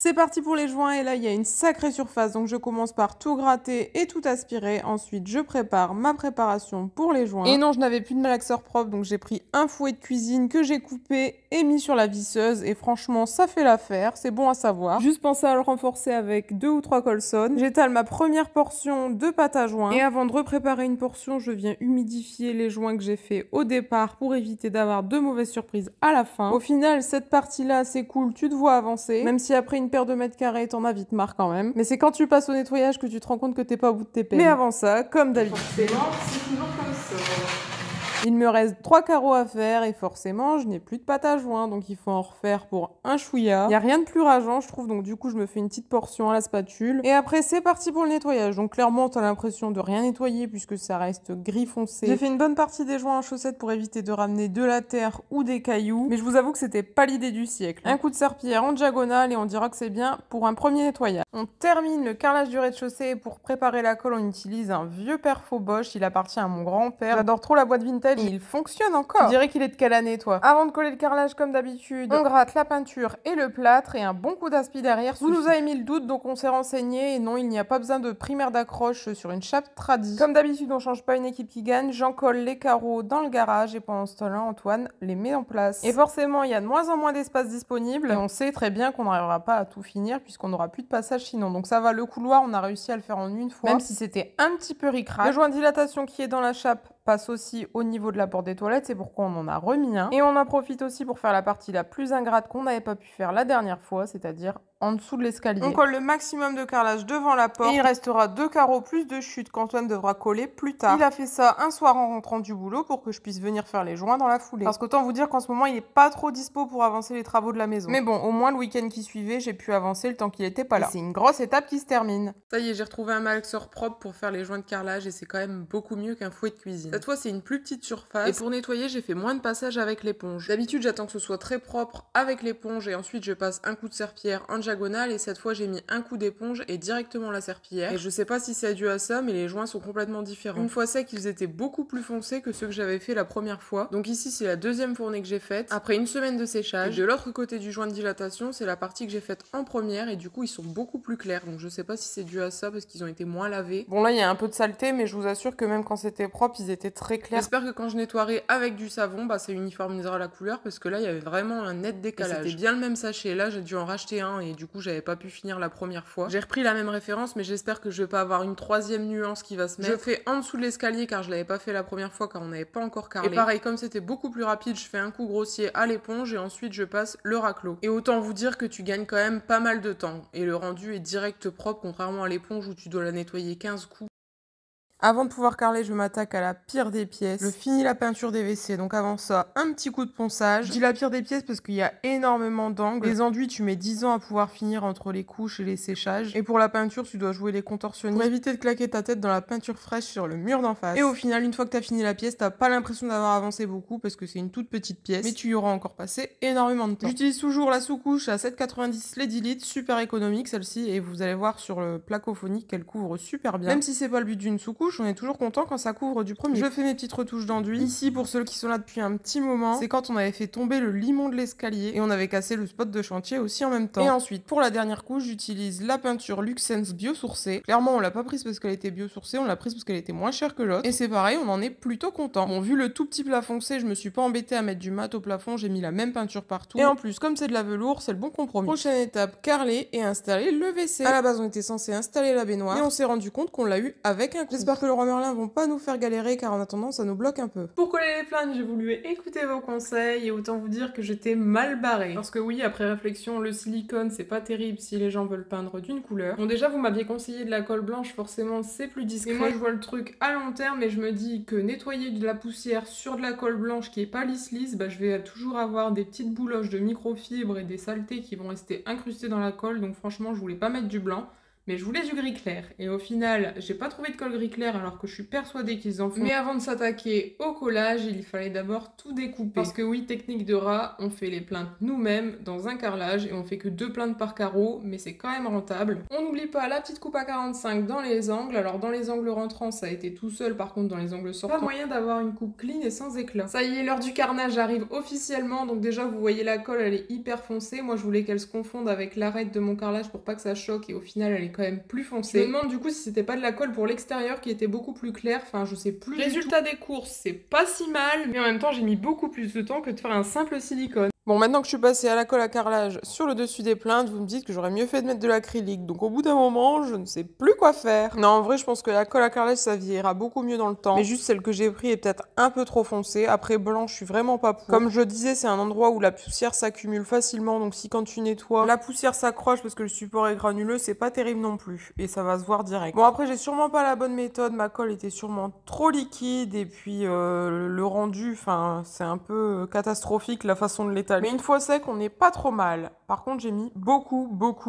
C'est parti pour les joints et là il y a une sacrée surface donc je commence par tout gratter et tout aspirer. Ensuite je prépare ma préparation pour les joints. Et non, je n'avais plus de malaxeur propre donc j'ai pris un fouet de cuisine que j'ai coupé et mis sur la visseuse et franchement ça fait l'affaire, c'est bon à savoir. Juste penser à le renforcer avec 2 ou 3 colsonnes. J'étale ma première portion de pâte à joint et avant de repréparer une portion je viens humidifier les joints que j'ai fait au départ pour éviter d'avoir de mauvaises surprises à la fin. Au final cette partie là c'est cool, tu te vois avancer même si après une paire de mètres carrés, t'en as vite marre quand même. Mais c'est quand tu passes au nettoyage que tu te rends compte que t'es pas au bout de tes peines. Mais avant ça, comme d'habitude. Forcément, c'est toujours comme ça. Il me reste 3 carreaux à faire et forcément, je n'ai plus de pâte à joint, donc il faut en refaire pour un chouïa. Il n'y a rien de plus rageant, je trouve, donc du coup, je me fais une petite portion à la spatule. Et après, c'est parti pour le nettoyage. Donc clairement, t'as l'impression de rien nettoyer puisque ça reste gris foncé. J'ai fait une bonne partie des joints en chaussettes pour éviter de ramener de la terre ou des cailloux, mais je vous avoue que c'était pas l'idée du siècle. Un coup de serpillière en diagonale et on dira que c'est bien pour un premier nettoyage. On termine le carrelage du rez-de-chaussée et pour préparer la colle, on utilise un vieux perfo Bosch. Il appartient à mon grand-père. J'adore trop la boîte vintage. Et il fonctionne encore. Tu dirais qu'il est de quelle année, toi? Avant de coller le carrelage, comme d'habitude, on gratte la peinture et le plâtre et un bon coup d'aspi derrière. Vous nous avez mis le doute, donc on s'est renseigné. Et non, il n'y a pas besoin de primaire d'accroche sur une chape tradie. Comme d'habitude, on change pas une équipe qui gagne. J'en colle les carreaux dans le garage et pendant ce temps-là, Antoine les met en place. Et forcément, il y a de moins en moins d'espace disponible. Et on sait très bien qu'on n'arrivera pas à tout finir puisqu'on n'aura plus de passage sinon. Donc ça va, le couloir, on a réussi à le faire en une fois. Même si c'était un petit peu ric-rac. Le joint de dilatation qui est dans la chape passe aussi au niveau de la porte des toilettes, c'est pourquoi on en a remis un. Et on en profite aussi pour faire la partie la plus ingrate qu'on n'avait pas pu faire la dernière fois, c'est-à-dire en dessous de l'escalier. On colle le maximum de carrelage devant la porte et il restera 2 carreaux plus de chute qu'Antoine devra coller plus tard. Il a fait ça un soir en rentrant du boulot pour que je puisse venir faire les joints dans la foulée. Parce qu'autant vous dire qu'en ce moment il est pas trop dispo pour avancer les travaux de la maison. Mais bon, au moins le week-end qui suivait, j'ai pu avancer le temps qu'il était pas là. C'est une grosse étape qui se termine. Ça y est, j'ai retrouvé un malaxeur propre pour faire les joints de carrelage et c'est quand même beaucoup mieux qu'un fouet de cuisine. Cette fois c'est une plus petite surface et pour nettoyer j'ai fait moins de passages avec l'éponge. D'habitude j'attends que ce soit très propre avec l'éponge et ensuite je passe un coup de serpillière en diagonale et cette fois j'ai mis un coup d'éponge et directement la serpillière. Et je sais pas si c'est dû à ça mais les joints sont complètement différents. Une fois secs ils étaient beaucoup plus foncés que ceux que j'avais fait la première fois. Donc ici c'est la deuxième fournée que j'ai faite après une semaine de séchage. Et de l'autre côté du joint de dilatation c'est la partie que j'ai faite en première et du coup ils sont beaucoup plus clairs. Donc je sais pas si c'est dû à ça parce qu'ils ont été moins lavés. Bon là il y a un peu de saleté mais je vous assure que même quand c'était propre ils étaient très clairs. J'espère que quand je nettoierai avec du savon bah ça uniformisera la couleur parce que là il y avait vraiment un net décalage. C'était bien le même sachet. Là j'ai dû en racheter un et du coup j'avais pas pu finir la première fois. J'ai repris la même référence mais j'espère que je vais pas avoir une troisième nuance qui va se mettre. Je fais en dessous de l'escalier car je l'avais pas fait la première fois car on n'avait pas encore carrelé. Et pareil comme c'était beaucoup plus rapide je fais un coup grossier à l'éponge et ensuite je passe le raclot. Et autant vous dire que tu gagnes quand même pas mal de temps et le rendu est direct propre contrairement à l'éponge où tu dois la nettoyer 15 coups. Avant de pouvoir carreler, je m'attaque à la pire des pièces. Je finis la peinture des WC, donc avant ça, un petit coup de ponçage. Je dis la pire des pièces parce qu'il y a énormément d'angles. Les enduits, tu mets 10 ans à pouvoir finir entre les couches et les séchages. Et pour la peinture, tu dois jouer les contorsionnistes pour éviter de claquer ta tête dans la peinture fraîche sur le mur d'en face. Et au final, une fois que t'as fini la pièce, t'as pas l'impression d'avoir avancé beaucoup parce que c'est une toute petite pièce, mais tu y auras encore passé énormément de temps. J'utilise toujours la sous-couche à 7,90 les 10 litres, super économique celle-ci, et vous allez voir sur le placophonique qu'elle couvre super bien. Même si c'est pas le but d'une sous-couche, on est toujours content quand ça couvre du premier. Je fais mes petites retouches d'enduit. Ici, pour ceux qui sont là depuis un petit moment, c'est quand on avait fait tomber le limon de l'escalier et on avait cassé le spot de chantier aussi en même temps. Et ensuite, pour la dernière couche, j'utilise la peinture Luxense biosourcée. Clairement, on l'a pas prise parce qu'elle était biosourcée, on l'a prise parce qu'elle était moins chère que l'autre. Et c'est pareil, on en est plutôt content. Bon, vu le tout petit plat foncé, je me suis pas embêtée à mettre du mat au plafond, j'ai mis la même peinture partout. Et en plus, comme c'est de la velours, c'est le bon compromis. Prochaine étape, carreler et installer le WC. À la base, on était censé installer la baignoire, mais on s'est rendu compte qu'on l'a eu avec un coup. J'espère que le roi Merlin vont pas nous faire galérer car en attendant ça nous bloque un peu. Pour coller les plaintes, j'ai voulu écouter vos conseils et autant vous dire que j'étais mal barrée. Parce que oui, après réflexion, le silicone c'est pas terrible si les gens veulent peindre d'une couleur. Bon déjà vous m'aviez conseillé de la colle blanche, forcément c'est plus discret. Et moi je vois le truc à long terme et je me dis que nettoyer de la poussière sur de la colle blanche qui est pas lisse, bah je vais toujours avoir des petites bouloches de microfibre et des saletés qui vont rester incrustées dans la colle, donc franchement je voulais pas mettre du blanc. mais je voulais du gris clair. Et au final, j'ai pas trouvé de colle gris clair alors que je suis persuadée qu'ils en font. Mais avant de s'attaquer au collage, il fallait d'abord tout découper. Parce que oui, technique de rat, on fait les plinthes nous-mêmes dans un carrelage et on fait que 2 plinthes par carreau, mais c'est quand même rentable. On n'oublie pas la petite coupe à 45 dans les angles. Alors dans les angles rentrants, ça a été tout seul, par contre dans les angles sortants, pas moyen d'avoir une coupe clean et sans éclat. Ça y est, l'heure du carnage arrive officiellement, donc déjà vous voyez la colle, elle est hyper foncée. Moi je voulais qu'elle se confonde avec l'arête de mon carrelage pour pas que ça choque et au final elle est quand même plus foncée. Je me demande du coup si c'était pas de la colle pour l'extérieur qui était beaucoup plus claire, enfin je sais plus. Résultat des courses, c'est pas si mal, mais en même temps j'ai mis beaucoup plus de temps que de faire un simple silicone. Bon, maintenant que je suis passée à la colle à carrelage sur le dessus des plinthes, vous me dites que j'aurais mieux fait de mettre de l'acrylique. Donc au bout d'un moment, je ne sais plus quoi faire. Non, en vrai, je pense que la colle à carrelage, ça vieillira beaucoup mieux dans le temps. Mais juste celle que j'ai prise est peut-être un peu trop foncée. Après, blanc, je suis vraiment pas pour. Comme je disais, c'est un endroit où la poussière s'accumule facilement. Donc si quand tu nettoies, la poussière s'accroche parce que le support est granuleux, c'est pas terrible non plus. Et ça va se voir direct. Bon, après, j'ai sûrement pas la bonne méthode. Ma colle était sûrement trop liquide. Et puis, le rendu, enfin, c'est un peu catastrophique la façon de l'étaler. Mais une fois sec, on n'est pas trop mal. Par contre, j'ai mis beaucoup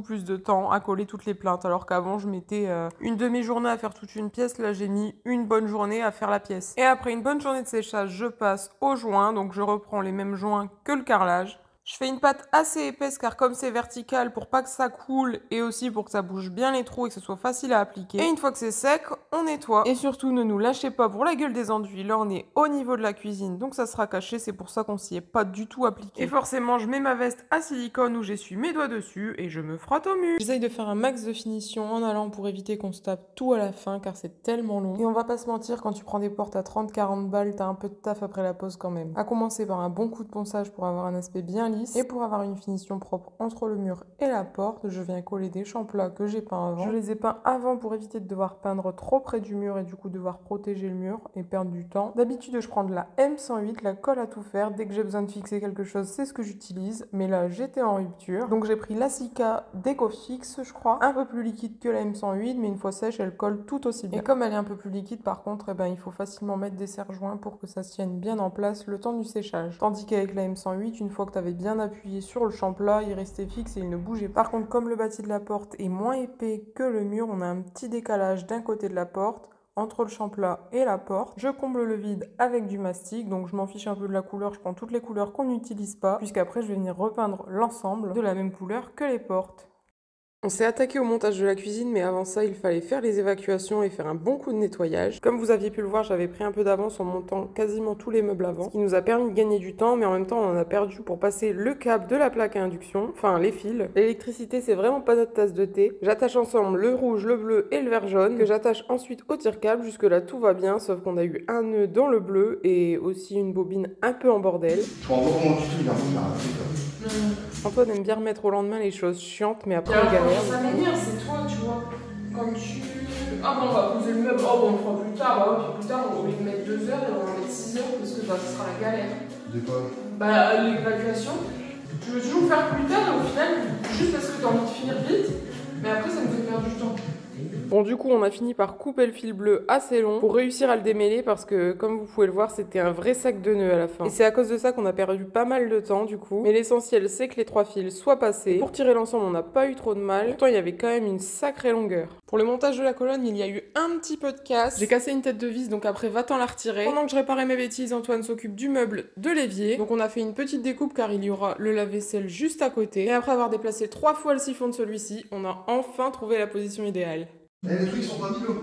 plus de temps à coller toutes les plinthes. Alors qu'avant, je mettais une demi-journée à faire toute une pièce. Là, j'ai mis une bonne journée à faire la pièce. Et après une bonne journée de séchage, je passe au joint. Donc, je reprends les mêmes joints que le carrelage. Je fais une pâte assez épaisse car comme c'est vertical, pour pas que ça coule et aussi pour que ça bouge bien les trous et que ce soit facile à appliquer. Et une fois que c'est sec, on nettoie. Et surtout, ne nous lâchez pas pour la gueule des enduits. Là, on est au niveau de la cuisine, donc ça sera caché. C'est pour ça qu'on s'y est pas du tout appliqué. Et forcément, je mets ma veste à silicone où j'essuie mes doigts dessus et je me frotte au mur. J'essaye de faire un max de finition en allant pour éviter qu'on se tape tout à la fin car c'est tellement long. Et on va pas se mentir, quand tu prends des portes à 30-40 balles, t'as un peu de taf après la pose quand même. À commencer par un bon coup de ponçage pour avoir un aspect bien lisse. Et pour avoir une finition propre entre le mur et la porte, je viens coller des champlats que j'ai peints avant. Je les ai peints avant pour éviter de devoir peindre trop près du mur et du coup devoir protéger le mur et perdre du temps. D'habitude, je prends de la M108, la colle à tout faire. Dès que j'ai besoin de fixer quelque chose, c'est ce que j'utilise. Mais là, j'étais en rupture. Donc j'ai pris la Sika d'Ecofix, je crois. Un peu plus liquide que la M108, mais une fois sèche, elle colle tout aussi bien. Et comme elle est un peu plus liquide, par contre, il faut facilement mettre des serre-joints pour que ça se tienne bien en place le temps du séchage. Tandis qu'avec la M108, une fois que tu avais bien appuyé sur le champlat, il restait fixe et il ne bougeait pas. Par contre, comme le bâti de la porte est moins épais que le mur, on a un petit décalage d'un côté de la porte entre le champlat et la porte. Je comble le vide avec du mastic, donc je m'en fiche un peu de la couleur, je prends toutes les couleurs qu'on n'utilise pas, puisqu'après je vais venir repeindre l'ensemble de la même couleur que les portes. On s'est attaqué au montage de la cuisine, mais avant ça, il fallait faire les évacuations et faire un bon coup de nettoyage. Comme vous aviez pu le voir, j'avais pris un peu d'avance en montant quasiment tous les meubles avant, ce qui nous a permis de gagner du temps, mais en même temps, on en a perdu pour passer le câble de la plaque à induction, enfin les fils. L'électricité, c'est vraiment pas notre tasse de thé. J'attache ensemble le rouge, le bleu et le vert jaune, que j'attache ensuite au tire-câble. Jusque-là, tout va bien, sauf qu'on a eu un nœud dans le bleu et aussi une bobine un peu en bordel. Je comprends pas comment tu fais, il a un Antoine aime bien remettre au lendemain les choses chiantes, mais après on galère. Ça m'énerve, c'est toi, tu vois. Quand tu. Ah bon, on va poser le meuble, oh bon, on le fera plus tard, bah ouais, puis plus tard, on va obligé de mettre 2 heures et on va mettre 6 heures parce que bah, ce sera la galère. De quoi? Bah, l'évacuation. Tu veux toujours faire plus tard et au final, juste parce que t'as envie de finir vite, mais après ça me fait perdre du temps. Bon, du coup, on a fini par couper le fil bleu assez long pour réussir à le démêler parce que, comme vous pouvez le voir, c'était un vrai sac de nœuds à la fin. Et c'est à cause de ça qu'on a perdu pas mal de temps, du coup. Mais l'essentiel, c'est que les 3 fils soient passés. Pour tirer l'ensemble, on n'a pas eu trop de mal. Pourtant, il y avait quand même une sacrée longueur. Pour le montage de la colonne, il y a eu un petit peu de casse. J'ai cassé une tête de vis, donc après, va-t'en la retirer. Pendant que je réparais mes bêtises, Antoine s'occupe du meuble de l'évier. Donc on a fait une petite découpe car il y aura le lave-vaisselle juste à côté. Et après avoir déplacé 3 fois le siphon de celui-ci, on a enfin trouvé la position idéale. Eh, les trucs sont pas mis là.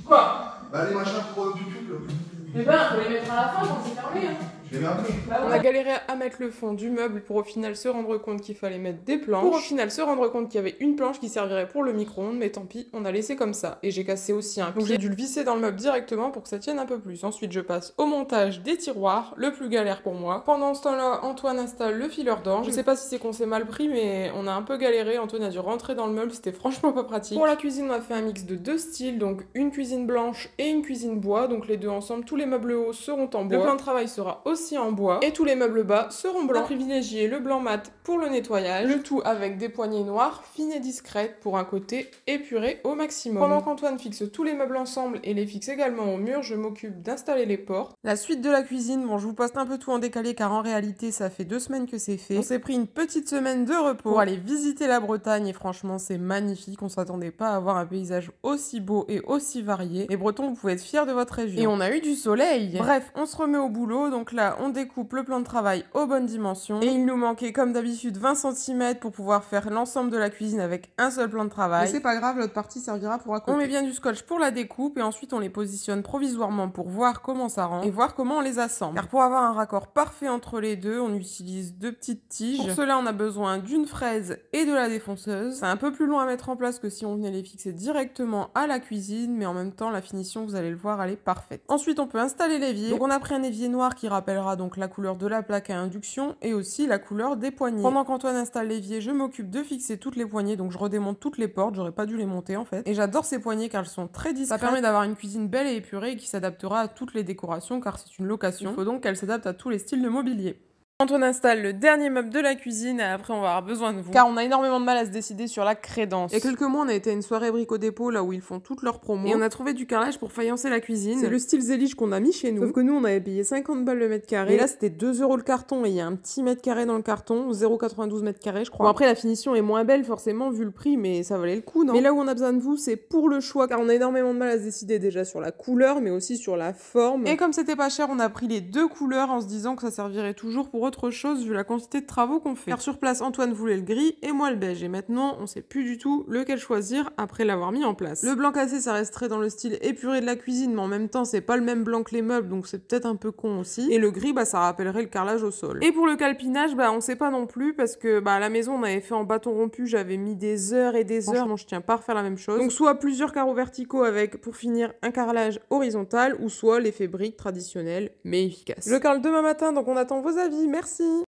Quoi? Bah, les machins pour YouTube là. Eh ben, faut les mettre à la fin quand c'est fermé, hein. Je les mets après. Bah ouais. On a galéré à mettre le fond du meuble pour au final se rendre compte qu'il fallait mettre des planches. Pour au final se rendre compte qu'il y avait une planche qui servirait pour le micro-ondes, mais tant pis, on a laissé comme ça. Et j'ai cassé aussi un pied. Donc j'ai dû le visser dans le meuble directement pour que ça tienne un peu plus. Ensuite, je passe au montage des tiroirs, le plus galère pour moi. Pendant ce temps-là, Antoine installe le fileur d'ange. Je sais pas si c'est qu'on s'est mal pris, mais on a un peu galéré. Antoine a dû rentrer dans le meuble, c'était franchement pas pratique. Pour la cuisine, on a fait un mix de 2 styles, donc une cuisine blanche et une cuisine bois. Donc les deux ensemble, tous les meubles hauts seront en bois. Le plan de travail sera aussi aussi en bois et tous les meubles bas seront blancs. Privilégier le blanc mat pour le nettoyage, le tout avec des poignées noires fines et discrètes pour un côté épuré au maximum. Pendant qu'Antoine fixe tous les meubles ensemble et les fixe également au mur, je m'occupe d'installer les portes. La suite de la cuisine, bon je vous poste un peu tout en décalé car en réalité ça fait 2 semaines que c'est fait. On s'est pris une petite semaine de repos pour aller visiter la Bretagne et franchement c'est magnifique, on s'attendait pas à avoir un paysage aussi beau et aussi varié. Les Bretons, vous pouvez être fiers de votre région. Et on a eu du soleil. Bref, on se remet au boulot, donc là on découpe le plan de travail aux bonnes dimensions et il nous manquait comme d'habitude 20 cm pour pouvoir faire l'ensemble de la cuisine avec un seul plan de travail. Mais c'est pas grave, l'autre partie servira pour à côté. On met bien du scotch pour la découpe et ensuite on les positionne provisoirement pour voir comment ça rend et voir comment on les assemble. Car pour avoir un raccord parfait entre les deux, on utilise 2 petites tiges. Pour cela, on a besoin d'une fraise et de la défonceuse. C'est un peu plus long à mettre en place que si on venait les fixer directement à la cuisine, mais en même temps, la finition, vous allez le voir, elle est parfaite. Ensuite, on peut installer l'évier. Donc on a pris un évier noir qui rappellera donc la couleur de la plaque à induction et aussi la couleur des poignées. Pendant qu'Antoine installe l'évier, je m'occupe de fixer toutes les poignées, donc je redémonte toutes les portes, j'aurais pas dû les monter en fait. Et j'adore ces poignées car elles sont très discrètes. Ça permet d'avoir une cuisine belle et épurée et qui s'adaptera à toutes les décorations car c'est une location. Il faut donc qu'elle s'adapte à tous les styles de mobilier. Antoine installe le dernier meuble de la cuisine et après on va avoir besoin de vous. Car on a énormément de mal à se décider sur la crédence. Il y a quelques mois on a été à une soirée Brico Dépôt là où ils font toutes leurs promos. Et on a trouvé du carrelage pour faïencer la cuisine. C'est le style Zélige qu'on a mis chez nous. Sauf que nous on avait payé 50 balles le mètre carré. Et là c'était 2 € le carton et il y a un petit mètre carré dans le carton, 0,92 mètre carré je crois. Bon après la finition est moins belle forcément vu le prix mais ça valait le coup non. Mais là où on a besoin de vous c'est pour le choix car on a énormément de mal à se décider déjà sur la couleur mais aussi sur la forme. Et comme c'était pas cher on a pris les 2 couleurs en se disant que ça servirait toujours pour autre chose vu la quantité de travaux qu'on fait. Car sur place, Antoine voulait le gris et moi le beige. Et maintenant, on sait plus du tout lequel choisir après l'avoir mis en place. Le blanc cassé, ça resterait dans le style épuré de la cuisine, mais en même temps, c'est pas le même blanc que les meubles, donc c'est peut-être un peu con aussi. Et le gris, ça rappellerait le carrelage au sol. Et pour le calpinage, on sait pas non plus, parce que à la maison, on avait fait en bâton rompu, j'avais mis des heures et des heures. Franchement, je tiens pas à refaire la même chose. Donc soit plusieurs carreaux verticaux avec, pour finir, un carrelage horizontal, ou soit l'effet brique traditionnel, mais efficace. Je carle demain matin, donc on attend vos avis. Merci!